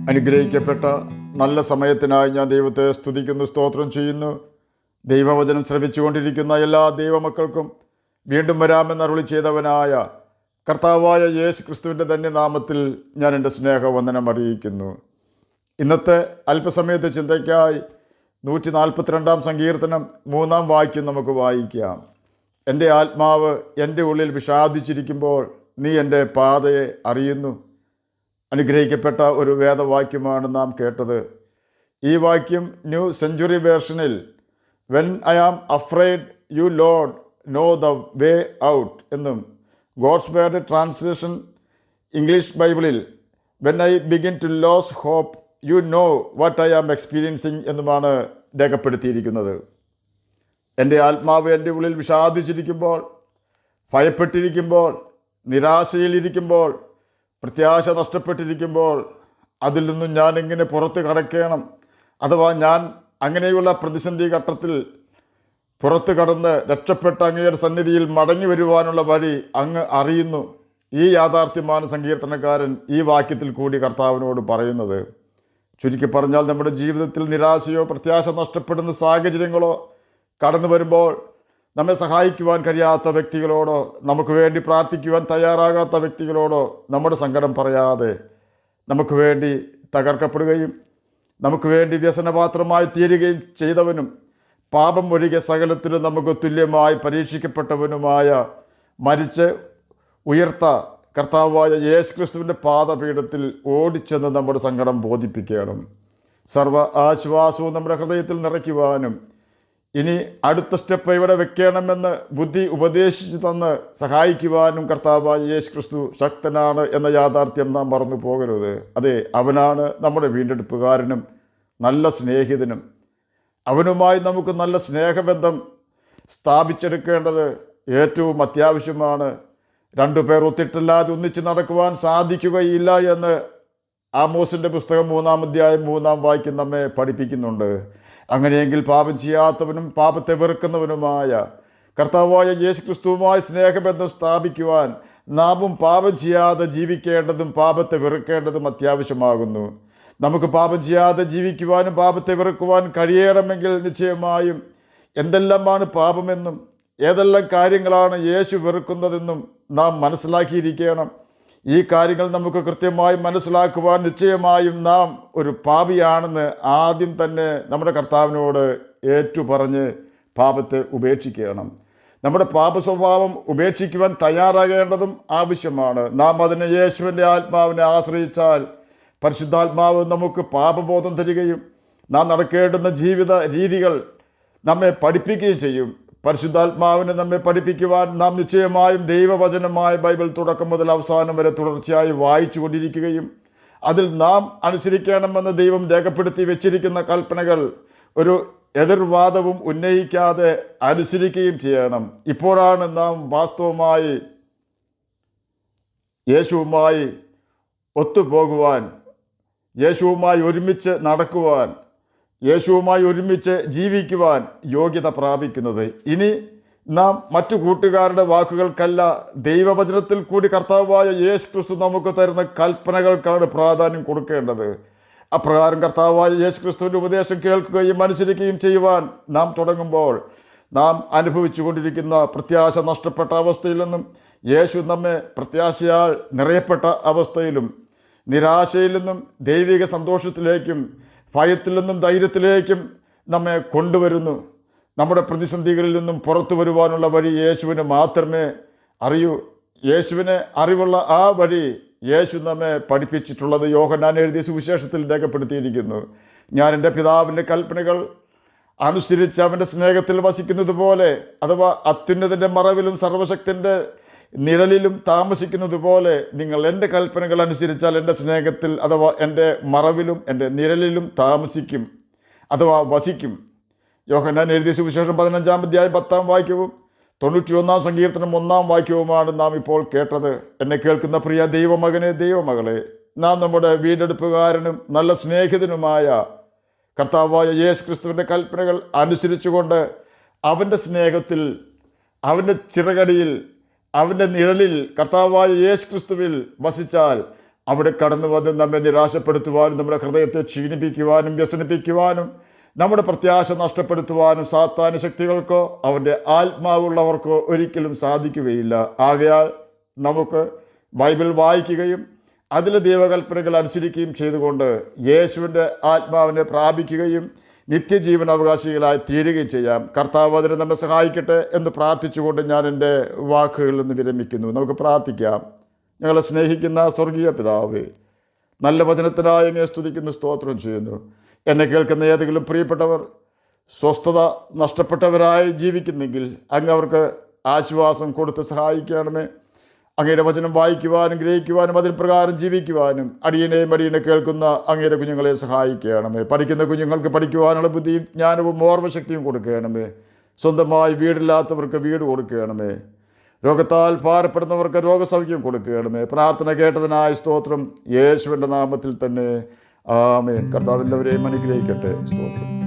അനുഗ്രഹിക്കപ്പെട്ട നല്ല സമയത്തിനായി ഞാൻ ദൈവത്തെ സ്തുതിക്കുന്നു, സ്തോത്രം ചെയ്യുന്നു. ദൈവവചനം ശ്രവിച്ചുകൊണ്ടിരിക്കുന്ന എല്ലാ ദൈവമക്കൾക്കും വീണ്ടും വരാമെന്ന് അരുളി ചെയ്തവനായ കർത്താവായ യേശു ക്രിസ്തുവിൻ്റെ തന്നെ നാമത്തിൽ ഞാൻ എൻ്റെ സ്നേഹവന്ദനം അറിയിക്കുന്നു. ഇന്നത്തെ അല്പസമയത്തെ ചിന്തയ്ക്കായി 142 സങ്കീർത്തനം 3 വാക്യം നമുക്ക് വായിക്കാം. എൻ്റെ ആത്മാവ് എൻ്റെ ഉള്ളിൽ വിഷാദിച്ചിരിക്കുമ്പോൾ നീ എൻ്റെ പാതയെ അറിയുന്നു. അനുഗ്രഹിക്കപ്പെട്ട ഒരു വേദവാക്യമാണ് നാം കേട്ടത്. ഈ വാക്യം ന്യൂ സെഞ്ച്വറി വേർഷനിൽ when I am afraid you lord know the way out എന്നും, ഗോഡ്സ് വേർഡ് ട്രാൻസ്ലേഷൻ ഇംഗ്ലീഷ് ബൈബിളിൽ when I begin to lose hope you know what I am experiencing എന്നുമാണ് രേഖപ്പെടുത്തിയിരിക്കുന്നത്. എൻ്റെ ആത്മാവ് എൻ്റെ ഉള്ളിൽ വിഷാദിച്ചിരിക്കുമ്പോൾ, ഭയപ്പെട്ടിരിക്കുമ്പോൾ, നിരാശയിലിരിക്കുമ്പോൾ, പ്രത്യാശ നഷ്ടപ്പെട്ടിരിക്കുമ്പോൾ അതിൽ നിന്നും ഞാൻ എങ്ങനെ പുറത്ത് കടക്കണം, അഥവാ ഞാൻ അങ്ങനെയുള്ള പ്രതിസന്ധി ഘട്ടത്തിൽ പുറത്ത് കടന്ന് രക്ഷപ്പെട്ട അങ്ങയുടെ സന്നിധിയിൽ മടങ്ങി വരുവാനുള്ള വഴി അങ്ങ് അറിയുന്നു. ഈ യാഥാർത്ഥ്യമാണ് സങ്കീർത്തനക്കാരൻ ഈ വാക്യത്തിൽ കൂടി കർത്താവിനോട് പറയുന്നത്. ചുരുക്കി പറഞ്ഞാൽ, നമ്മുടെ ജീവിതത്തിൽ നിരാശയോ പ്രത്യാശ നഷ്ടപ്പെടുന്ന സാഹചര്യങ്ങളോ കടന്നു വരുമ്പോൾ നമ്മെ സഹായിക്കുവാൻ കഴിയാത്ത വ്യക്തികളോടോ, നമുക്ക് വേണ്ടി പ്രാർത്ഥിക്കുവാൻ തയ്യാറാകാത്ത വ്യക്തികളോടോ നമ്മുടെ സങ്കടം പറയാതെ നമുക്ക് വേണ്ടി തകർക്കപ്പെടുകയും നമുക്ക് വേണ്ടി വ്യസനപാത്രമായി തീരുകയും ചെയ്തവനും പാപം ഒഴികെ സകലത്തിലും നമുക്ക് തുല്യമായി പരീക്ഷിക്കപ്പെട്ടവനുമായ മരിച്ച് ഉയർത്ത കർത്താവായ യേശു ക്രിസ്തുവിൻ്റെ പാദപീഠത്തിൽ ഓടിച്ചെന്ന് നമ്മുടെ സങ്കടം ബോധിപ്പിക്കണം. സർവ്വ ആശ്വാസവും നമ്മുടെ ഹൃദയത്തിൽ നിറയ്ക്കുവാനും ഇനി അടുത്ത സ്റ്റെപ്പ് ഇവിടെ വെക്കണമെന്ന് ബുദ്ധി ഉപദേശിച്ചു തന്ന് സഹായിക്കുവാനും കർത്താവായ യേശു ക്രിസ്തു ശക്തനാണ് എന്ന യാഥാർത്ഥ്യം നാം മറന്നു പോകരുത്. അതെ, അവനാണ് നമ്മുടെ വീണ്ടെടുപ്പുകാരനും നല്ല സ്നേഹിതനും. അവനുമായി നമുക്ക് നല്ല സ്നേഹബന്ധം സ്ഥാപിച്ചെടുക്കേണ്ടത് ഏറ്റവും അത്യാവശ്യമാണ്. 2 പേർ ഒത്തിട്ടല്ലാതെ ഒന്നിച്ച് നടക്കുവാൻ സാധിക്കുകയില്ല എന്ന് ആമോസിൻ്റെ പുസ്തകം 3-ാം അധ്യായം 3-ാം വാക്യം നമ്മെ പഠിപ്പിക്കുന്നുണ്ട്. അങ്ങനെയെങ്കിൽ പാപം ചെയ്യാത്തവനും പാപത്തെ വെറുക്കുന്നവനുമായ കർത്താവായ യേശു ക്രിസ്തുവുമായി സ്നേഹബന്ധം സ്ഥാപിക്കുവാൻ നാമും പാപം ചെയ്യാതെ ജീവിക്കേണ്ടതും പാപത്തെ വെറുക്കേണ്ടതും അത്യാവശ്യമാകുന്നു. നമുക്ക് പാപം ചെയ്യാതെ ജീവിക്കുവാനും പാപത്തെ വെറുക്കുവാൻ കഴിയണമെങ്കിൽ നിശ്ചയമായും എന്തെല്ലാമാണ് പാപമെന്നും ഏതെല്ലാം കാര്യങ്ങളാണ് യേശു വെറുക്കുന്നതെന്നും നാം മനസ്സിലാക്കിയിരിക്കണം. ഈ കാര്യങ്ങൾ നമുക്ക് കൃത്യമായി മനസ്സിലാക്കുവാൻ നിശ്ചയമായും നാം ഒരു പാപിയാണെന്ന് ആദ്യം തന്നെ നമ്മുടെ കർത്താവിനോട് ഏറ്റുപറഞ്ഞ് പാപത്തെ ഉപേക്ഷിക്കണം. നമ്മുടെ പാപ സ്വഭാവം ഉപേക്ഷിക്കുവാൻ തയ്യാറാകേണ്ടതും ആവശ്യമാണ്. നാം അതിന് യേശുവിൻ്റെ ആത്മാവിനെ ആശ്രയിച്ചാൽ പരിശുദ്ധാത്മാവ് നമുക്ക് പാപബോധം തരികയും നാം നടക്കേണ്ടുന്ന ജീവിത രീതികൾ നമ്മെ പഠിപ്പിക്കുകയും ചെയ്യും. പരിശുദ്ധാത്മാവിനെ നമ്മെ പഠിപ്പിക്കുവാൻ നാം നിശ്ചയമായും ദൈവവചനമായ ബൈബിൾ തുടക്കം മുതൽ അവസാനം വരെ തുടർച്ചയായി വായിച്ചു കൊണ്ടിരിക്കുകയും അതിൽ നാം അനുസരിക്കണമെന്ന് ദൈവം രേഖപ്പെടുത്തി വെച്ചിരിക്കുന്ന കൽപ്പനകൾ ഒരു എതിർവാദവും ഉന്നയിക്കാതെ അനുസരിക്കുകയും ചെയ്യണം. ഇപ്പോഴാണ് നാം വാസ്തവമായി യേശുവുമായി ഒത്തുപോകുവാൻ, യേശുവുമായി ഒരുമിച്ച് നടക്കുവാൻ, യേശുവുമായി ഒരുമിച്ച് ജീവിക്കുവാൻ യോഗ്യത പ്രാപിക്കുന്നത്. ഇനി നാം മറ്റു കൂട്ടുകാരുടെ വാക്കുകൾക്കല്ല, ദൈവവചനത്തിൽ കൂടി കർത്താവായ യേശു ക്രിസ്തു നമുക്ക് തരുന്ന കൽപ്പനകൾക്കാണ് പ്രാധാന്യം കൊടുക്കേണ്ടത്. അപ്രകാരം കർത്താവായ യേശു ക്രിസ്തുവിൻ്റെ ഉപദേശം കേൾക്കുകയും അനുസരിക്കുകയും ചെയ്യുവാൻ നാം തുടങ്ങുമ്പോൾ നാം അനുഭവിച്ചു കൊണ്ടിരിക്കുന്ന പ്രത്യാശ നഷ്ടപ്പെട്ട അവസ്ഥയിൽ നിന്നും യേശു നമ്മെ പ്രത്യാശയാൽ നിറയപ്പെട്ട അവസ്ഥയിലും നിരാശയിൽ നിന്നും ദൈവിക സന്തോഷത്തിലേക്കും ഭയത്തിൽ നിന്നും ധൈര്യത്തിലേക്കും നമ്മെ കൊണ്ടുവരുന്നു. നമ്മുടെ പ്രതിസന്ധികളിൽ നിന്നും പുറത്തു വരുവാനുള്ള വഴി യേശുവിന് മാത്രമേ അറിയൂ. യേശുവിനെ അറിവുള്ള ആ വഴി യേശു നമ്മെ പഠിപ്പിച്ചിട്ടുള്ളത് യോഹന്നാൻ എഴുതിയ സുവിശേഷത്തിൽ രേഖപ്പെടുത്തിയിരിക്കുന്നു. ഞാൻ എൻ്റെ പിതാവിൻ്റെ കൽപ്പനകൾ അനുസരിച്ച് അവൻ്റെ സ്നേഹത്തിൽ വസിക്കുന്നത് പോലെ, അഥവാ അത്യുന്നതൻ്റെ മറവിലും സർവശക്തൻ്റെ നിഴലിലും താമസിക്കുന്നത് പോലെ നിങ്ങൾ എൻ്റെ കൽപ്പനകൾ അനുസരിച്ചാൽ എൻ്റെ സ്നേഹത്തിൽ അഥവാ എൻ്റെ മറവിലും എൻ്റെ നിഴലിലും താമസിക്കും, അഥവാ വസിക്കും. യോഹന്നാൻ എഴുതിയ സുവിശേഷം 15-ാം അധ്യായം 10-ാം വാക്യവും 91-ാം സങ്കീർത്തനം 1-ാം വാക്യവുമാണ് നാം ഇപ്പോൾ കേട്ടത്. എന്നെ കേൾക്കുന്ന പ്രിയ ദൈവമകനെ, ദൈവമകളെ, നാം നമ്മുടെ വീണ്ടെടുപ്പുകാരനും നല്ല സ്നേഹിതനുമായ കർത്താവായ യേശു ക്രിസ്തുവിൻ്റെ കൽപ്പനകൾ അനുസരിച്ചുകൊണ്ട് അവൻ്റെ സ്നേഹത്തിൽ, അവൻ്റെ ചിറകടിയിൽ, അവൻ്റെ നിഴലിൽ, കർത്താവായ യേശു ക്രിസ്തുവിൽ വസിച്ചാൽ അവിടെ കടന്നു വന്ന് നമ്മെ നിരാശപ്പെടുത്തുവാനും നമ്മുടെ ഹൃദയത്തെ ക്ഷീണിപ്പിക്കുവാനും വ്യസനിപ്പിക്കുവാനും നമ്മുടെ പ്രത്യാശ നഷ്ടപ്പെടുത്തുവാനും സാത്താന്യ ശക്തികൾക്കോ അവൻ്റെ ആത്മാവുള്ളവർക്കോ ഒരിക്കലും സാധിക്കുകയില്ല. ആകയാൽ നമുക്ക് ബൈബിൾ വായിക്കുകയും അതിലെ ദൈവകൽപ്പനകൾ അനുസരിക്കുകയും ചെയ്തുകൊണ്ട് യേശുവിൻ്റെ ആത്മാവിനെ പ്രാപിക്കുകയും നിത്യജീവൻ അവകാശികളായി തീരുകയും ചെയ്യാം. കർത്താവ് അതിന് നമ്മെ സഹായിക്കട്ടെ എന്ന് പ്രാർത്ഥിച്ചുകൊണ്ട് ഞാൻ എൻ്റെ വാക്കുകളിൽ നിന്ന് വിരമിക്കുന്നു. നമുക്ക് പ്രാർത്ഥിക്കാം. ഞങ്ങളെ സ്നേഹിക്കുന്ന സ്വർഗീയ പിതാവേ, നല്ല വചനത്തിനായി അങ്ങയെ സ്തുതിക്കുന്നു, സ്തോത്രം ചെയ്യുന്നു. എന്നെ കേൾക്കുന്ന ഏതെങ്കിലും പ്രിയപ്പെട്ടവർ സ്വസ്ഥത നഷ്ടപ്പെട്ടവരായി ജീവിക്കുന്നെങ്കിൽ അങ്ങ് അവർക്ക് ആശ്വാസം കൊടുത്ത് സഹായിക്കണമേ. അങ്ങയുടെ വചനം വായിക്കുവാനും ഗ്രഹിക്കുവാനും അതിന് പ്രകാരം ജീവിക്കുവാനും അടിയനെ കേൾക്കുന്ന അങ്ങയുടെ കുഞ്ഞുങ്ങളെ സഹായിക്കണമേ. പഠിക്കുന്ന കുഞ്ഞുങ്ങൾക്ക് പഠിക്കുവാനുള്ള ബുദ്ധിയും ജ്ഞാനവും ഓർമ്മശക്തിയും കൊടുക്കണമേ. സ്വന്തമായി വീടില്ലാത്തവർക്ക് വീട് കൊടുക്കണമേ. രോഗത്താൽ ഭാരപ്പെടുന്നവർക്ക് രോഗസൗഖ്യം കൊടുക്കണമേ. പ്രാർത്ഥന കേട്ടതിനായി സ്തോത്രം. യേശുവിൻ്റെ നാമത്തിൽ തന്നെ ആമേൻ. കർത്താവ് എല്ലാവരെയും അനുഗ്രഹിക്കട്ടെ. സ്തോത്രം.